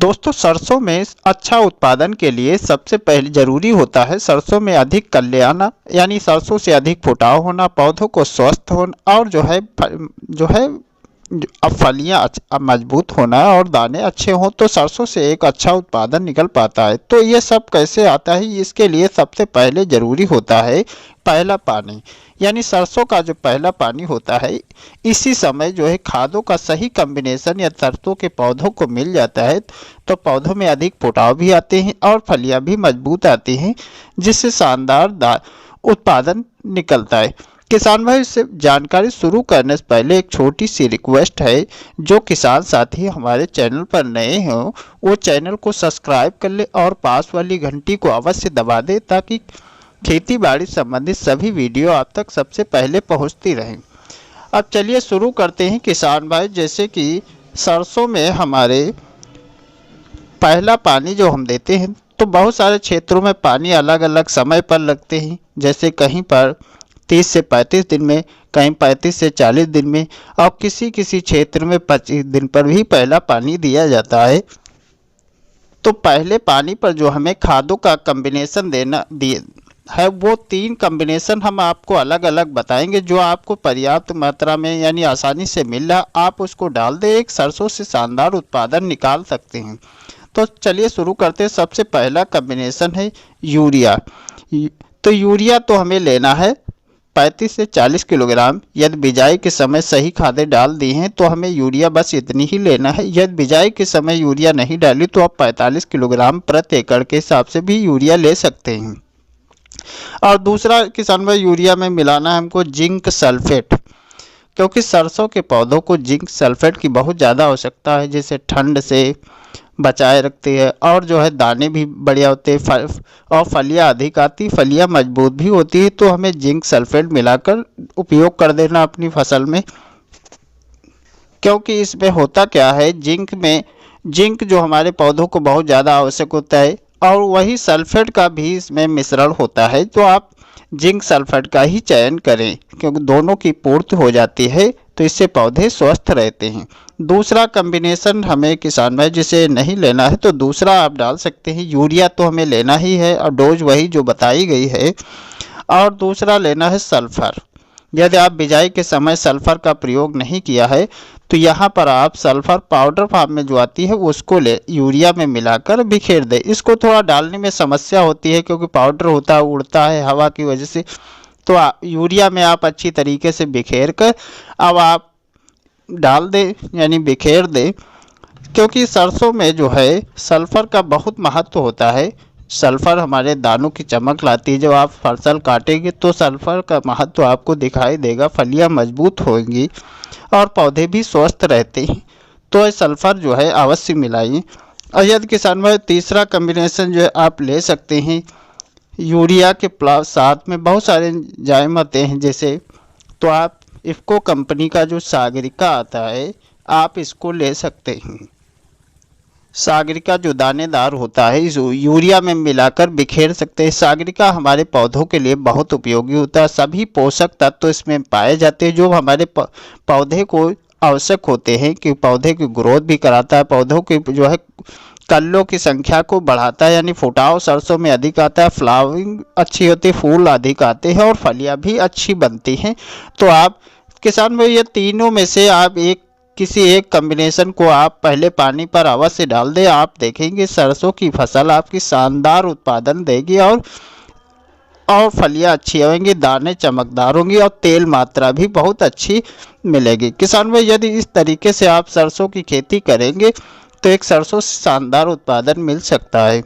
दोस्तों सरसों में अच्छा उत्पादन के लिए सबसे पहले जरूरी होता है सरसों में अधिक कल्ले आना, यानी सरसों से अधिक फुटाव होना, पौधों को स्वस्थ होना और अब फलियां मजबूत होना और दाने अच्छे हों तो सरसों से एक अच्छा उत्पादन निकल पाता है। तो ये सब कैसे आता है, इसके लिए सबसे पहले ज़रूरी होता है पहला पानी, यानी सरसों का जो पहला पानी होता है इसी समय खादों का सही कॉम्बिनेशन या सरसों के पौधों को मिल जाता है तो पौधों में अधिक फुटाव भी आते हैं और फलियां भी मजबूत आती हैं, जिससे शानदार उत्पादन निकलता है। किसान भाई से जानकारी शुरू करने से पहले एक छोटी सी रिक्वेस्ट है, जो किसान साथी हमारे चैनल पर नए हों वो चैनल को सब्सक्राइब कर ले और पास वाली घंटी को अवश्य दबा दे ताकि खेती बाड़ी संबंधित सभी वीडियो आप तक सबसे पहले पहुंचती रहें। अब चलिए शुरू करते हैं किसान भाई। जैसे कि सरसों में हमारे पहला पानी जो हम देते हैं तो बहुत सारे क्षेत्रों में पानी अलग अलग समय पर लगते हैं, जैसे कहीं पर 30 से 35 दिन में, कहीं 35 से 40 दिन में और किसी किसी क्षेत्र में 25 दिन पर भी पहला पानी दिया जाता है। तो पहले पानी पर जो हमें खादों का कॉम्बिनेशन देना है वो 3 कॉम्बिनेशन हम आपको अलग अलग बताएंगे, जो आपको पर्याप्त मात्रा में यानी आसानी से मिल रहा आप उसको डाल दें, एक सरसों से शानदार उत्पादन निकाल सकते हैं। तो चलिए शुरू करते हैं। सबसे पहला कॉम्बिनेशन है यूरिया। तो यूरिया तो हमें लेना है 35 से 40 किलोग्राम। यदि बिजाई के समय सही खादें डाल दी हैं तो हमें यूरिया बस इतनी ही लेना है। यदि बिजाई के समय यूरिया नहीं डाली तो आप 45 किलोग्राम प्रति एकड़ के हिसाब से भी यूरिया ले सकते हैं। और दूसरा किसान भाई यूरिया में मिलाना है हमको जिंक सल्फेट, क्योंकि सरसों के पौधों को जिंक सल्फेट की बहुत ज़्यादा आवश्यकता है, जिसे ठंड से बचाए रखती है और दाने भी बढ़िया होते हैं और फलियां अधिक आती, फलियां मजबूत भी होती है। तो हमें जिंक सल्फेट मिलाकर उपयोग कर देना अपनी फसल में, क्योंकि इसमें होता क्या है जिंक जो हमारे पौधों को बहुत ज़्यादा आवश्यक होता है और वही सल्फेट का भी इसमें मिश्रण होता है। तो आप जिंक सल्फेट का ही चयन करें, क्योंकि दोनों की पूर्ति हो जाती है तो इससे पौधे स्वस्थ रहते हैं। दूसरा कॉम्बिनेशन हमें किसान भाई जिसे नहीं लेना है तो दूसरा आप डाल सकते हैं। यूरिया तो हमें लेना ही है और डोज वही जो बताई गई है, और दूसरा लेना है सल्फर। यदि आप बिजाई के समय सल्फर का प्रयोग नहीं किया है तो यहाँ पर आप सल्फर पाउडर फॉर्म में जो आती है उसको यूरिया में मिलाकर बिखेर दें। इसको थोड़ा डालने में समस्या होती है क्योंकि पाउडर होता है उड़ता है हवा की वजह से, तो यूरिया में आप अच्छी तरीके से बिखेर कर अब आप डाल दें यानी बिखेर दें, क्योंकि सरसों में सल्फर का बहुत महत्व होता है। सल्फर हमारे दानों की चमक लाती है। जब आप फसल काटेंगे तो सल्फर का महत्व आपको दिखाई देगा, फलियां मजबूत होंगी और पौधे भी स्वस्थ रहते हैं। तो सल्फर अवश्य मिलाइए। और यदि किसान भाई तीसरा कॉम्बिनेशन आप ले सकते हैं यूरिया के प्लस साथ में बहुत सारे एंजाइम आते हैं, जैसे तो आप इफ़को कंपनी का जो सागरिका आता है आप इसको ले सकते हैं। सागरिका जो दानेदार होता है इस यूरिया में मिलाकर बिखेर सकते हैं। सागरिका हमारे पौधों के लिए बहुत उपयोगी होता है। सभी पोषक तत्व इसमें पाए जाते हैं जो हमारे पौधे को आवश्यक होते हैं, कि पौधे की ग्रोथ भी कराता है, पौधों की कल्लों की संख्या को बढ़ाता है, यानी फुटाव सरसों में अधिक आता है, फ्लावरिंग अच्छी होती है, फूल अधिक आते हैं और फलियां भी अच्छी बनती हैं। तो आप किसान भाई ये तीनों में से आप किसी एक कॉम्बिनेशन को आप पहले पानी पर अवश्य डाल दें। आप देखेंगे सरसों की फसल आपकी शानदार उत्पादन देगी और फलियां अच्छी होंगी, दाने चमकदार होंगी और तेल मात्रा भी बहुत अच्छी मिलेगी। किसान भाई यदि इस तरीके से आप सरसों की खेती करेंगे तो एक सरसों से शानदार उत्पादन मिल सकता है।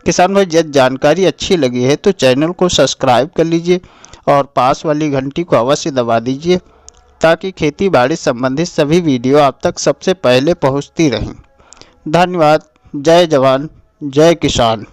किसान भाई यदि जानकारी अच्छी लगी है तो चैनल को सब्सक्राइब कर लीजिए और पास वाली घंटी को अवश्य दबा दीजिए ताकि खेती बाड़ी संबंधित सभी वीडियो आप तक सबसे पहले पहुंचती रहें। धन्यवाद। जय जवान जय किसान।